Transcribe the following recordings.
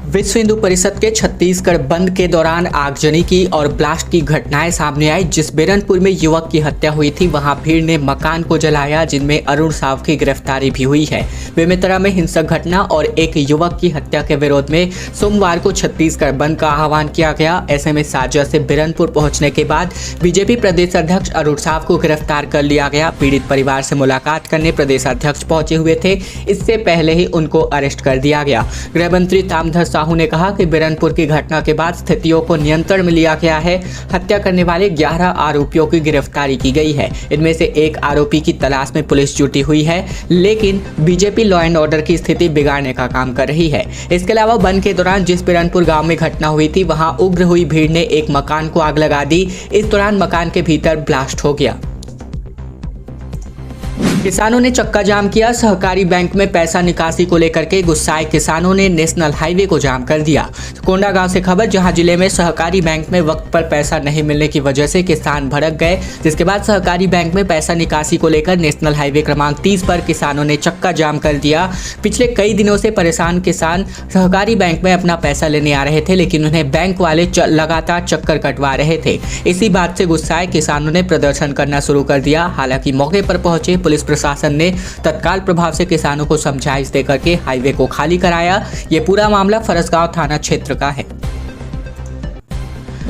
विश्व हिंदू परिषद के छत्तीसगढ़ बंद के दौरान आगजनी की और ब्लास्ट की घटनाएं सामने आई। जिस बिरनपुर में युवक की हत्या हुई थी, वहां भीड़ ने मकान को जलाया, जिनमें अरुण साव की गिरफ्तारी भी हुई है। बेमेतरा में हिंसक घटना और एक युवक की हत्या के विरोध में सोमवार को छत्तीसगढ़ बंद का आह्वान किया गया। ऐसे में साजा से बिरनपुर पहुंचने के बाद बीजेपी प्रदेश अध्यक्ष अरुण साव को गिरफ्तार कर लिया गया। पीड़ित परिवार से मुलाकात करने प्रदेश अध्यक्ष पहुंचे हुए थे, इससे पहले ही उनको अरेस्ट कर दिया गया। गृह मंत्री ताम्रध्वज साहू ने कहा कि बिरनपुर की घटना के बाद स्थितियों को नियंत्रण में लिया गया है। हत्या करने वाले 11 आरोपियों की गिरफ्तारी की गई है। इनमें से एक आरोपी की तलाश में पुलिस जुटी हुई है, लेकिन बीजेपी लॉ एंड ऑर्डर की स्थिति बिगाड़ने का काम कर रही है। इसके अलावा बंद के दौरान जिस बिरनपुर गांव में घटना हुई थी, वहां उग्र हुई भीड़ ने एक मकान को आग लगा दी। इस दौरान मकान के भीतर ब्लास्ट हो गया। किसानों ने चक्का जाम किया। सहकारी बैंक में पैसा निकासी को लेकर के गुस्साए किसानों ने नेशनल हाईवे को जाम कर दिया। कोंडागांव से खबर, जहां जिले में सहकारी बैंक में वक्त पर पैसा नहीं मिलने की वजह से किसान भड़क गए, जिसके बाद सहकारी बैंक में पैसा निकासी को लेकर नेशनल हाईवे क्रमांक 30 पर किसानों ने चक्का जाम कर दिया। पिछले कई दिनों से परेशान किसान सहकारी बैंक में अपना पैसा लेने आ रहे थे, लेकिन उन्हें बैंक वाले लगातार चक्कर कटवा रहे थे। इसी बात से गुस्साए किसानों ने प्रदर्शन करना शुरू कर दिया। हालांकि मौके पर पहुंचे पुलिस प्रशासन ने तत्काल प्रभाव से किसानों को समझाइश देकर के हाईवे को खाली कराया। ये पूरा मामला फरसगांव थाना क्षेत्र का है।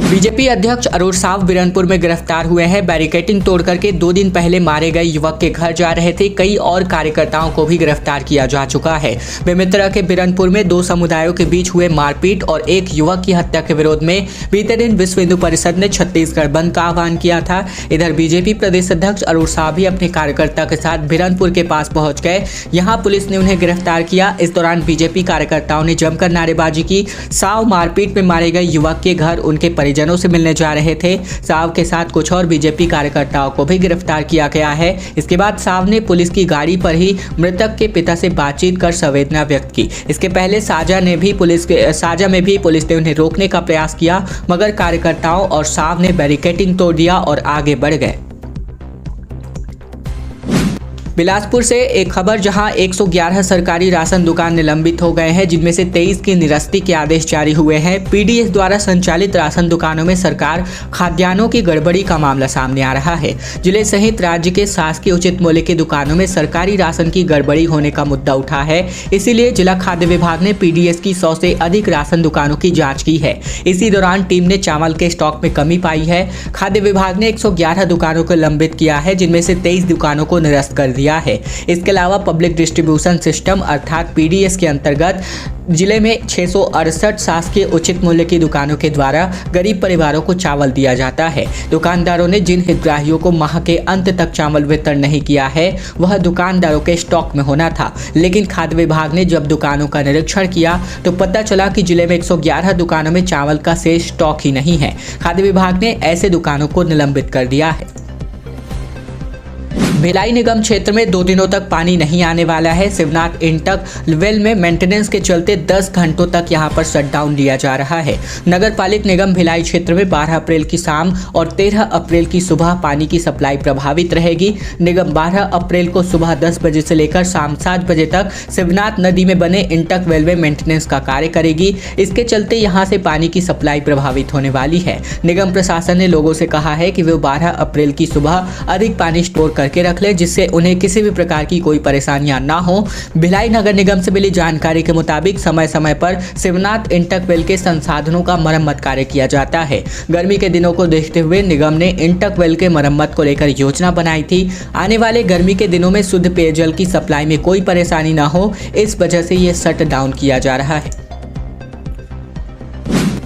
बीजेपी अध्यक्ष अरुण साव बिरनपुर में गिरफ्तार हुए हैं। बैरिकेडिंग तोड़ करके 2 दिन पहले मारे गए युवक के घर जा रहे थे। कई और कार्यकर्ताओं को भी गिरफ्तार किया जा चुका है। बेमेतरा के बिरनपुर में 2 समुदायों के बीच हुए मारपीट और एक युवक की हत्या के विरोध में बीते दिन विश्व हिंदू परिषद ने छत्तीसगढ़ बंद का आह्वान किया था। इधर बीजेपी प्रदेश अध्यक्ष अरुण साव भी अपने कार्यकर्ता के साथ बिरनपुर के पास पहुंच गए। यहाँ पुलिस ने उन्हें गिरफ्तार किया। इस दौरान बीजेपी कार्यकर्ताओं ने जमकर नारेबाजी की। साव मारपीट में मारे गए युवक के घर उनके परिजनों से मिलने जा रहे थे। साव के साथ कुछ और बीजेपी कार्यकर्ताओं को भी गिरफ्तार किया गया है। इसके बाद साव ने पुलिस की गाड़ी पर ही मृतक के पिता से बातचीत कर संवेदना व्यक्त की। इसके पहले साजा में भी पुलिस ने उन्हें रोकने का प्रयास किया, मगर कार्यकर्ताओं और साव ने बैरिकेडिंग तोड़ दिया और आगे बढ़ गए। बिलासपुर से एक खबर, जहां 111 सरकारी राशन दुकान निलंबित हो गए हैं, जिनमें से 23 की निरस्ती के आदेश जारी हुए हैं। पीडीएस द्वारा संचालित राशन दुकानों में सरकार खाद्यान्नों की गड़बड़ी का मामला सामने आ रहा है। जिले सहित राज्य के शासकीय उचित मूल्य की दुकानों में सरकारी राशन की गड़बड़ी होने का मुद्दा उठा है। इसीलिए जिला खाद्य विभाग ने पीडीएस की 100 से अधिक राशन दुकानों की जाँच की है। इसी दौरान टीम ने चावल के स्टॉक में कमी पाई है। खाद्य विभाग ने 111 दुकानों को लंबित किया है, जिनमें से 23 दुकानों को निरस्त कर दिया है। इसके अलावा पब्लिक डिस्ट्रीब्यूशन सिस्टम अर्थात पीडीएस के अंतर्गत जिले में 668 शासकीय उचित मूल्य की दुकानों के द्वारा गरीब परिवारों को चावल दिया जाता है। दुकानदारों ने जिन हितग्राहियों को माह के अंत तक चावल वितरण नहीं किया है, वह दुकानदारों के स्टॉक में होना था। लेकिन खाद्य विभाग ने जब दुकानों का निरीक्षण किया तो पता चला कि जिले में 111 दुकानों में चावल का शेष स्टॉक ही नहीं है। खाद्य विभाग ने ऐसे दुकानों को निलंबित कर दिया है। भिलाई निगम क्षेत्र में 2 दिनों तक पानी नहीं आने वाला है। शिवनाथ इंटक वेल में मेंटेनेंस के चलते 10 घंटों तक यहां पर शटडाउन लिया जा रहा है। नगर पालिक निगम भिलाई क्षेत्र में 12 अप्रैल की शाम और 13 अप्रैल की सुबह पानी की सप्लाई प्रभावित रहेगी। निगम 12 अप्रैल को सुबह 10 बजे से लेकर शाम 7 बजे तक शिवनाथ नदी में बने इंटक वेल में मेंटेनेंस का कार्य करेगी। इसके चलते यहां से पानी की सप्लाई प्रभावित होने वाली है। निगम प्रशासन ने लोगों से कहा है कि वे 12 अप्रैल की सुबह अधिक पानी स्टोर करके रख ले, जिससे उन्हें किसी भी प्रकार की कोई परेशानियां ना हो। भिलाई नगर निगम से मिली जानकारी के मुताबिक समय समय पर शिवनाथ इंटक वेल के संसाधनों का मरम्मत कार्य किया जाता है। गर्मी के दिनों को देखते हुए निगम ने इंटक वेल के मरम्मत को लेकर योजना बनाई थी। आने वाले गर्मी के दिनों में शुद्ध पेयजल की सप्लाई में कोई परेशानी ना हो, इस वजह से ये शट डाउन किया जा रहा है।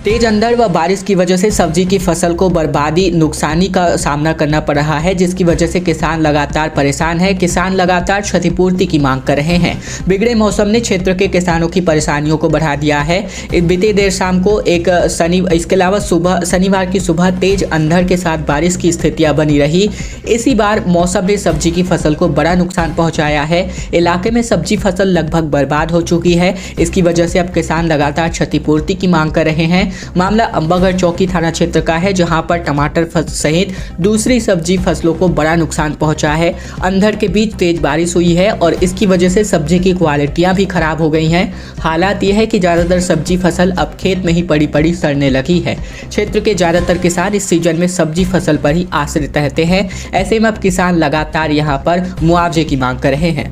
तेज अंधड़ व बारिश की वजह से सब्जी की फसल को बर्बादी नुकसानी का सामना करना पड़ रहा है, जिसकी वजह से किसान लगातार परेशान है। किसान लगातार क्षतिपूर्ति की मांग कर रहे हैं। बिगड़े मौसम ने क्षेत्र के किसानों की परेशानियों को बढ़ा दिया है। बीते देर शाम को इसके अलावा शनिवार की सुबह तेज अंधड़ के साथ बारिश की स्थितियां बनी रही। इसी बार मौसम ने सब्जी की फसल को बड़ा नुकसान पहुंचाया है। इलाके में सब्जी फसल लगभग बर्बाद हो चुकी है। इसकी वजह से अब किसान लगातार क्षतिपूर्ति की मांग कर रहे हैं। मामला अंबागढ़ चौकी थाना क्षेत्र का है, जहां पर टमाटर सहित दूसरी सब्जी फसलों को बड़ा नुकसान पहुंचा है। अंधड़ के बीच तेज बारिश हुई है और इसकी वजह से सब्जी की क्वालिटियां भी खराब हो गई हैं। हालात यह है कि ज़्यादातर सब्जी फसल अब खेत में ही पड़ी सड़ने लगी है। क्षेत्र के ज़्यादातर किसान इस सीजन में सब्जी फसल पर ही आश्रित रहते हैं। ऐसे में अब किसान लगातार यहां पर मुआवजे की मांग कर रहे हैं।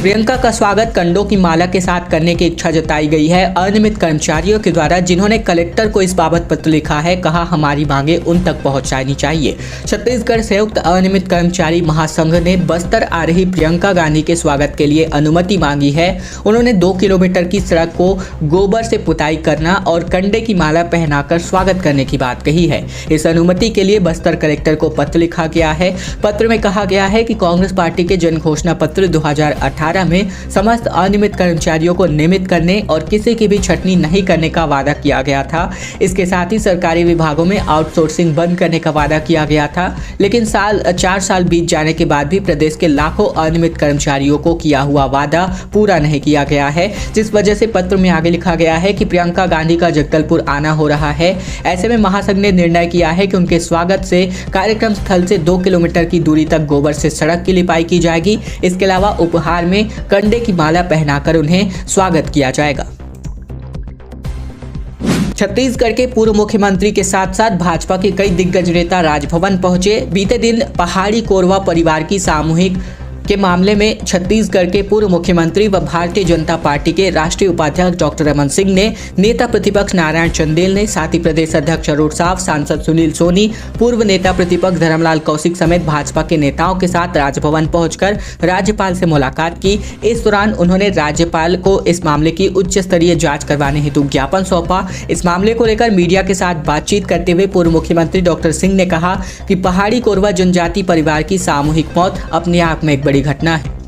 प्रियंका का स्वागत कंडों की माला के साथ करने की इच्छा जताई गई है। अनियमित कर्मचारियों के द्वारा जिन्होंने कलेक्टर को इस बाबत पत्र लिखा है, कहा हमारी मांगे उन तक पहुंचानी चाहिए। छत्तीसगढ़ संयुक्त अनियमित कर्मचारी महासंघ ने बस्तर आ रही प्रियंका गांधी के स्वागत के लिए अनुमति मांगी है। उन्होंने 2 किलोमीटर की सड़क को गोबर से पुताई करना और कंडे की माला पहनाकर स्वागत करने की बात कही है। इस अनुमति के लिए बस्तर कलेक्टर को पत्र लिखा गया है। पत्र में कहा गया है कि कांग्रेस पार्टी के जन घोषणा पत्र 2018 में समस्त अनियमित कर्मचारियों को नियमित करने और किसी की भी छटनी नहीं करने का वादा किया गया था। इसके साथ ही सरकारी विभागों में आउटसोर्सिंग बंद करने का वादा किया गया था, लेकिन 4 साल बीत जाने के बाद भी प्रदेश के लाखों अनियमित कर्मचारियों को किया हुआ वादा पूरा नहीं किया गया है, जिस वजह से पत्र में आगे लिखा गया है कि प्रियंका गांधी का जगदलपुर आना हो रहा है। ऐसे में महासंघ ने निर्णय किया है कि उनके स्वागत से कार्यक्रम स्थल से 2 किलोमीटर की दूरी तक गोबर से सड़क की लिपाई की जाएगी। इसके अलावा उपहार में कंडे की माला पहनाकर उन्हें स्वागत किया जाएगा। छत्तीसगढ़ के पूर्व मुख्यमंत्री के साथ साथ भाजपा के कई दिग्गज नेता राजभवन पहुंचे। बीते दिन पहाड़ी कोरवा परिवार की सामूहिक के मामले में छत्तीसगढ़ के पूर्व मुख्यमंत्री व भारतीय जनता पार्टी के राष्ट्रीय उपाध्यक्ष डॉक्टर रमन सिंह ने, नेता प्रतिपक्ष नारायण चंदेल ने, साथ ही प्रदेश अध्यक्ष अरुण साव, सांसद सुनील सोनी, पूर्व नेता प्रतिपक्ष धर्मलाल कौशिक समेत भाजपा के नेताओं के साथ राजभवन पहुंचकर राज्यपाल से मुलाकात की। इस दौरान उन्होंने राज्यपाल को इस मामले की उच्च स्तरीय जाँच करवाने हेतु ज्ञापन सौंपा। इस मामले को लेकर मीडिया के साथ बातचीत करते हुए पूर्व मुख्यमंत्री डॉक्टर सिंह ने कहा कि पहाड़ी कोरवा जनजाति परिवार की सामूहिक मौत अपने आप में एक बड़ी घटना है।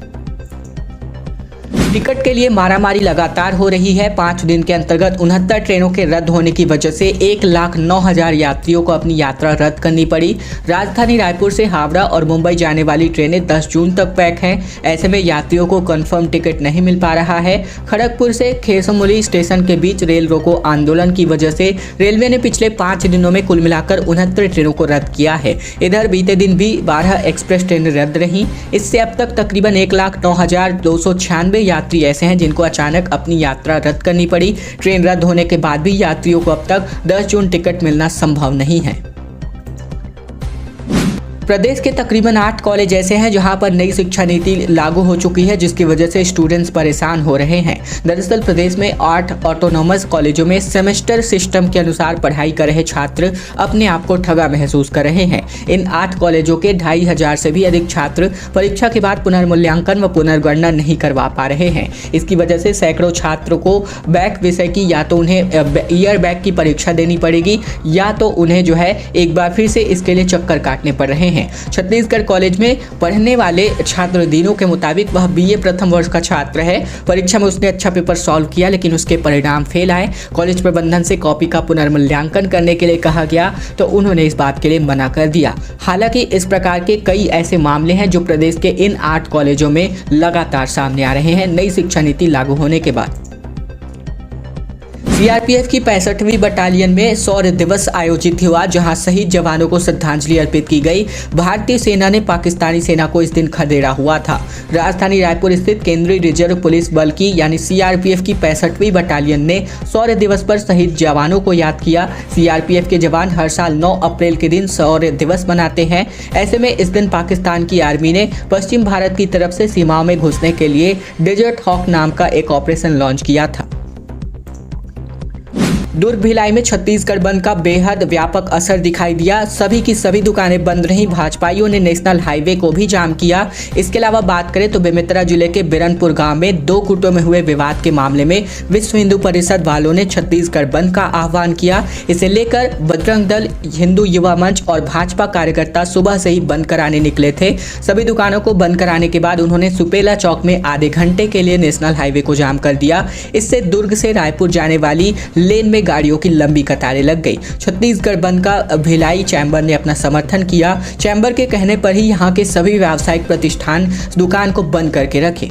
टिकट के लिए मारामारी लगातार हो रही है। 5 दिन के अंतर्गत 69 ट्रेनों के रद्द होने की वजह से 1,09,000 यात्रियों को अपनी यात्रा रद्द करनी पड़ी। राजधानी रायपुर से हावड़ा और मुंबई जाने वाली ट्रेनें 10 जून तक पैक हैं। ऐसे में यात्रियों को कंफर्म टिकट नहीं मिल पा रहा है। खड़गपुर से खेसमुली स्टेशन के बीच रेल रोको आंदोलन की वजह से रेलवे ने पिछले 5 दिनों में कुल मिलाकर 69 ट्रेनों को रद्द किया है। इधर बीते दिन भी 12 एक्सप्रेस ट्रेनें रद्द रहीं। इससे अब तक तकरीबन 1,09,296 यात्री ऐसे हैं जिनको अचानक अपनी यात्रा रद्द करनी पड़ी। ट्रेन रद्द होने के बाद भी यात्रियों को अब तक 10 जून टिकट मिलना संभव नहीं है। प्रदेश के तकरीबन 8 कॉलेज ऐसे हैं जहां पर नई शिक्षा नीति लागू हो चुकी है, जिसकी वजह से स्टूडेंट्स परेशान हो रहे हैं। दरअसल प्रदेश में 8 ऑटोनॉमस कॉलेजों में सेमेस्टर सिस्टम के अनुसार पढ़ाई कर रहे छात्र अपने आप को ठगा महसूस कर रहे हैं। इन 8 कॉलेजों के 2,500 से भी अधिक छात्र परीक्षा के बाद पुनर्मूल्यांकन व पुनर्गणना नहीं करवा पा रहे हैं। इसकी वजह से सैकड़ों छात्रों को बैक विषय की या तो उन्हें ईयर बैक की परीक्षा देनी पड़ेगी या तो उन्हें जो है एक बार फिर से इसके लिए चक्कर काटने पड़ रहे हैं। छत्तीसगढ़ प्रबंधन में पढ़ने वाले छात्र दिनों के मुताबिक वह बीए प्रथम वर्ष का छात्र है। परीक्षा में उसने अच्छा पेपर सॉल्व किया, लेकिन उसके परिणाम फेल आए। कॉलेज प्रबंधन से कॉपी का पुनर्मूल्यांकन करने के लिए कहा गया तो उन्होंने इस बात के लिए मना कर दिया। हालांकि इस प्रकार के कई ऐसे मामले हैं जो प्रदेश के इन 8 कॉलेजों में लगातार सामने आ रहे हैं नई शिक्षा नीति लागू होने के बाद। सीआरपीएफ की 65वीं बटालियन में शौर्य दिवस आयोजित हुआ, जहां शहीद जवानों को श्रद्धांजलि अर्पित की गई। भारतीय सेना ने पाकिस्तानी सेना को इस दिन खदेड़ा हुआ था। राजधानी रायपुर स्थित केंद्रीय रिजर्व पुलिस बल की यानी सीआरपीएफ की 65वीं बटालियन ने शौर्य दिवस पर शहीद जवानों को याद किया। सीआरपीएफ के जवान हर साल 9 अप्रैल के दिन शौर्य दिवस मनाते हैं। ऐसे में इस दिन पाकिस्तान की आर्मी ने पश्चिम भारत की तरफ से सीमाओं में घुसने के लिए डेजर्ट हॉक नाम का एक ऑपरेशन लॉन्च किया था। दुर्ग भिलाई में छत्तीसगढ़ बंद का बेहद व्यापक असर दिखाई दिया। सभी की सभी दुकानें बंद रहीं। भाजपाइयों ने नेशनल हाईवे को भी जाम किया। इसके अलावा बात करें तो बेमेतरा जिले के बिरनपुर गांव में 2 गुटों में हुए विवाद के मामले में विश्व हिंदू परिषद वालों ने छत्तीसगढ़ बंद का आह्वान किया। इसे लेकर बजरंग दल, हिंदू युवा मंच और भाजपा कार्यकर्ता सुबह से ही बंद कराने निकले थे। सभी दुकानों को बंद कराने के बाद उन्होंने सुपेला चौक में आधे घंटे के लिए नेशनल हाईवे को जाम कर दिया। इससे दुर्ग से रायपुर जाने वाली लेन में गाड़ियों की लंबी कतारें लग गई। छत्तीसगढ़ बंद का भिलाई चैम्बर ने अपना समर्थन किया। चैम्बर के कहने पर ही यहां के सभी व्यावसायिक प्रतिष्ठान दुकान को बंद करके रखे।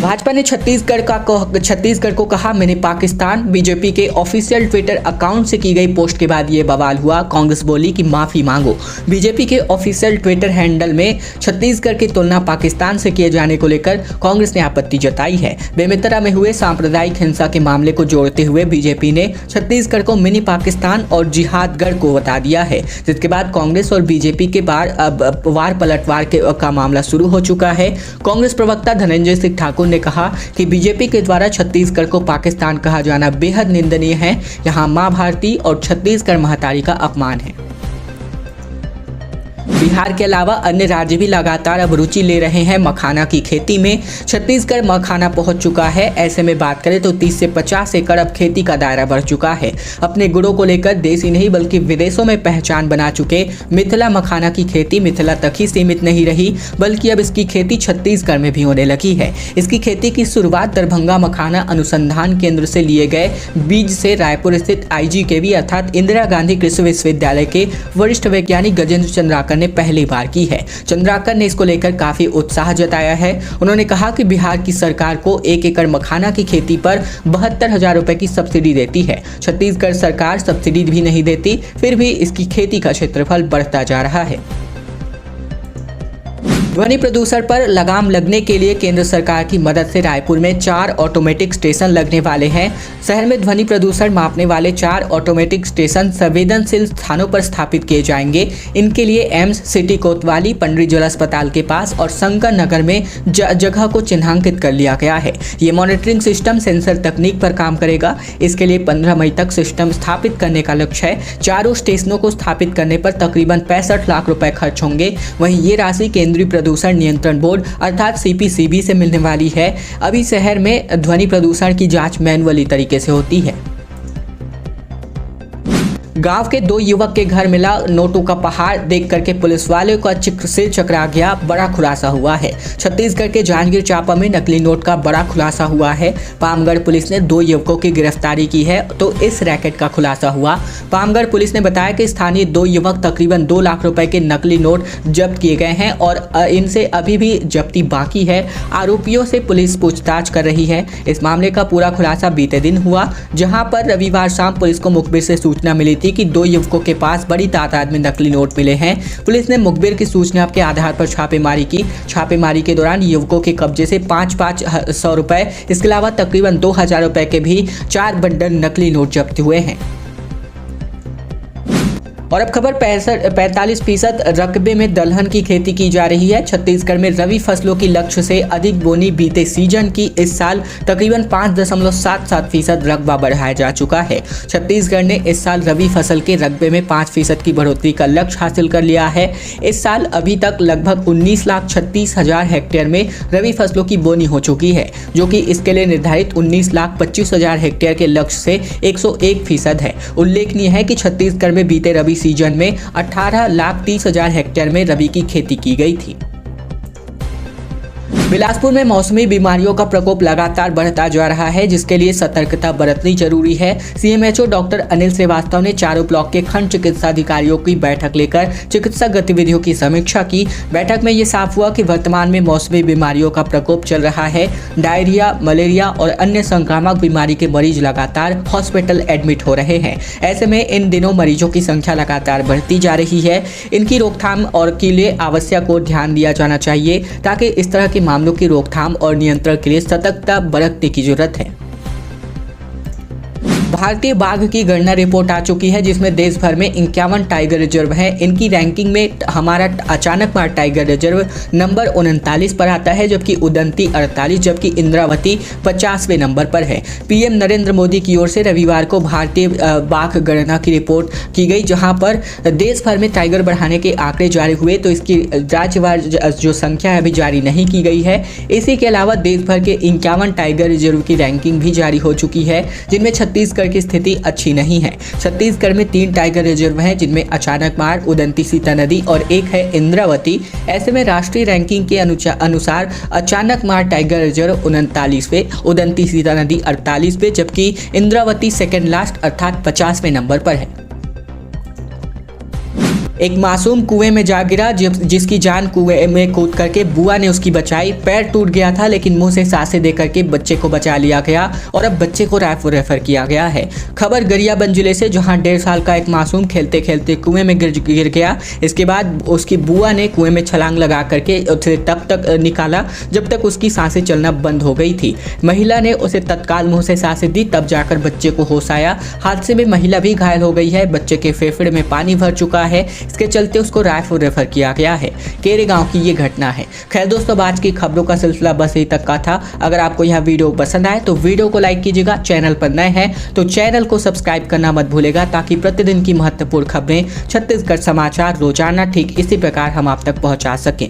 भाजपा ने छत्तीसगढ़ को कहा मिनी पाकिस्तान। बीजेपी के ऑफिशियल ट्विटर अकाउंट से की गई पोस्ट के बाद ये बवाल हुआ। कांग्रेस बोली कि माफी मांगो। बीजेपी के ऑफिशियल ट्विटर हैंडल में छत्तीसगढ़ की तुलना पाकिस्तान से किए जाने को लेकर कांग्रेस ने आपत्ति जताई है। बेमेतरा में हुए सांप्रदायिक हिंसा के मामले को जोड़ते हुए बीजेपी ने छत्तीसगढ़ को मिनी पाकिस्तान और जिहादगढ़ को बता दिया है, जिसके बाद कांग्रेस और बीजेपी के वार पलटवार का मामला शुरू हो चुका है। कांग्रेस प्रवक्ता धनंजय सिंह ठाकुर ने कहा कि बीजेपी के द्वारा छत्तीसगढ़ को पाकिस्तान कहा जाना बेहद निंदनीय है। यहाँ मां भारती और छत्तीसगढ़ महतारी का अपमान है। बिहार के अलावा अन्य राज्य भी लगातार अब रुचि ले रहे हैं मखाना की खेती में। छत्तीसगढ़ मखाना पहुंच चुका है। ऐसे में बात करें तो 30 से 50 एकड़ अब खेती का दायरा बढ़ चुका है। अपने गुड़ों को लेकर देश ही नहीं बल्कि विदेशों में पहचान बना चुके मिथिला मखाना की खेती मिथिला तक ही सीमित नहीं रही, बल्कि अब इसकी खेती छत्तीसगढ़ में भी होने लगी है। इसकी खेती की शुरुआत दरभंगा मखाना अनुसंधान केंद्र से लिए गए बीज से रायपुर स्थित IGKV अर्थात इंदिरा गांधी कृषि विश्वविद्यालय के वरिष्ठ वैज्ञानिक गजेंद्र चंद्राकर ने पहली बार की है। चंद्राकर ने इसको लेकर काफी उत्साह जताया है। उन्होंने कहा कि बिहार की सरकार को 1 एकड़ मखाना की खेती पर 72,000 रुपए की सब्सिडी देती है। छत्तीसगढ़ सरकार सब्सिडी भी नहीं देती, फिर भी इसकी खेती का क्षेत्रफल बढ़ता जा रहा है। ध्वनि प्रदूषण पर लगाम लगने के लिए केंद्र सरकार की मदद से रायपुर में 4 ऑटोमेटिक स्टेशन लगने वाले हैं। शहर में ध्वनि प्रदूषण मापने वाले 4 ऑटोमेटिक स्टेशन संवेदनशील स्थानों पर स्थापित किए जाएंगे। इनके लिए एम्स, सिटी कोतवाली, पंडित जल अस्पताल के पास और शंकर नगर में जगह को चिन्हांकित कर लिया गया है। ये मॉनिटरिंग सिस्टम सेंसर तकनीक पर काम करेगा। इसके लिए 15 मई तक सिस्टम स्थापित करने का लक्ष्य है। चारों स्टेशनों को स्थापित करने पर तकरीबन 65 लाख रुपए खर्च होंगे। वहीं ये राशि केंद्रीय प्रदूषण नियंत्रण बोर्ड अर्थात CPCB से मिलने वाली है। अभी शहर में ध्वनि प्रदूषण की जांच मैनुअली तरीके से होती है। गांव के 2 युवक के घर मिला नोटों का पहाड़ देख करके पुलिस वाले का सिर चकरा गया। बड़ा खुलासा हुआ है। छत्तीसगढ़ के जांजगीर चांपा में नकली नोट का बड़ा खुलासा हुआ है। पामगढ़ पुलिस ने 2 युवकों की गिरफ्तारी की है तो इस रैकेट का खुलासा हुआ। पामगढ़ पुलिस ने बताया कि स्थानीय 2 युवक तकरीबन 2 लाख रुपए के नकली नोट जब्त किए गए हैं और इनसे अभी भी जब्ती बाकी है। आरोपियों से पुलिस पूछताछ कर रही है। इस मामले का पूरा खुलासा बीते दिन हुआ, जहां पर रविवार शाम पुलिस को मुखबिर से सूचना मिली थी कि 2 युवकों के पास बड़ी तादाद में नकली नोट मिले हैं। पुलिस ने मुखबिर की सूचना के आधार पर छापेमारी की। छापेमारी के दौरान युवकों के कब्जे से 500 रुपए, इसके अलावा तकरीबन 2,000 रुपए के भी 4 बंडल नकली नोट जब्त हुए हैं। और अब खबर 45% रकबे में दलहन की खेती की जा रही है। छत्तीसगढ़ में रबी फसलों की लक्ष्य से अधिक बोनी बीते सीजन की इस साल तकरीबन 5.77% रकबा बढ़ाया जा चुका है। छत्तीसगढ़ ने इस साल रबी फसल के रकबे में 5% की बढ़ोतरी का लक्ष्य हासिल कर लिया है। इस साल अभी तक लगभग 19,36,000 हेक्टेयर में रबी फसलों की बोनी हो चुकी है, जो कि इसके लिए निर्धारित 19,25,000 हेक्टेयर के लक्ष्य से 101% है। उल्लेखनीय है कि छत्तीसगढ़ में बीते रबी सीजन में 18,30,000 हेक्टेयर में रबी की खेती की गई थी। बिलासपुर में मौसमी बीमारियों का प्रकोप लगातार बढ़ता जा रहा है, जिसके लिए सतर्कता बरतनी जरूरी है। CMHO डॉक्टर अनिल श्रीवास्तव ने चारों ब्लॉक के खंड चिकित्सा अधिकारियों की बैठक लेकर चिकित्सा गतिविधियों की समीक्षा की। बैठक में ये साफ हुआ कि वर्तमान में मौसमी बीमारियों का प्रकोप चल रहा है। डायरिया, मलेरिया और अन्य संक्रामक बीमारी के मरीज लगातार हॉस्पिटल एडमिट हो रहे हैं। ऐसे में इन दिनों मरीजों की संख्या लगातार बढ़ती जा रही है। इनकी रोकथाम और के लिए आवश्यक और ध्यान दिया जाना चाहिए, ताकि इस तरह के मामलों की रोकथाम और नियंत्रण के लिए सतर्कता बरतने की जरूरत है। भारतीय बाघ की गणना रिपोर्ट आ चुकी है, जिसमें देश भर में 51 टाइगर रिजर्व हैं। इनकी रैंकिंग में हमारा अचानकमार टाइगर रिजर्व नंबर 39 पर आता है, जबकि उदंती 48, जबकि इंद्रावती 50वें नंबर पर है। PM नरेंद्र मोदी की ओर से रविवार को भारतीय बाघ गणना की रिपोर्ट की गई, जहां पर देश भर में टाइगर बढ़ाने के आंकड़े जारी हुए, तो इसकी राज्यवार जो संख्या है अभी जारी नहीं की गई है। इसी के अलावा देश भर के 51 टाइगर रिजर्व की रैंकिंग भी जारी हो चुकी है, जिनमें छत्तीसगढ़ की स्थिति अच्छी नहीं है। छत्तीसगढ़ में 3 टाइगर रिजर्व हैं, जिनमें अचानकमार, उदंती सीता नदी और एक है इंद्रावती। ऐसे में राष्ट्रीय रैंकिंग के अनुसार अचानकमार टाइगर रिजर्व 39वें, उदंती सीता नदी 48वें, जबकि इंद्रावती सेकंड लास्ट अर्थात 50वें नंबर पर है। एक मासूम कुएं में जा गिरा जिसकी जान कुएं में कूद करके बुआ ने उसकी बचाई। पैर टूट गया था लेकिन मुंह से सांसें दे करके बच्चे को बचा लिया गया और अब बच्चे को रायपुर रेफर किया गया है। खबर गरियाबंद जिले से, जहां 1.5 साल का एक मासूम खेलते खेलते कुएं में गिर गया। इसके बाद उसकी बुआ ने कुएं में छलांग लगा करके उसे तब तक निकाला जब तक उसकी सांसें चलना बंद हो गई थी। महिला ने उसे तत्काल मुंह से सांसें दी, तब जाकर बच्चे को होश आया। हादसे में महिला भी घायल हो गई है। बच्चे के फेफड़े में पानी भर चुका है। इसके चलते उसको रायपुर रेफर किया गया है। केरे गांव की ये घटना है। खैर दोस्तों, आज की खबरों का सिलसिला बस यही तक का था। अगर आपको यह वीडियो पसंद आए तो वीडियो को लाइक कीजिएगा। चैनल पर नए हैं तो चैनल को सब्सक्राइब करना मत भूलेगा, ताकि प्रतिदिन की महत्वपूर्ण खबरें, छत्तीसगढ़ समाचार रोजाना ठीक इसी प्रकार हम आप तक पहुंचा सकें।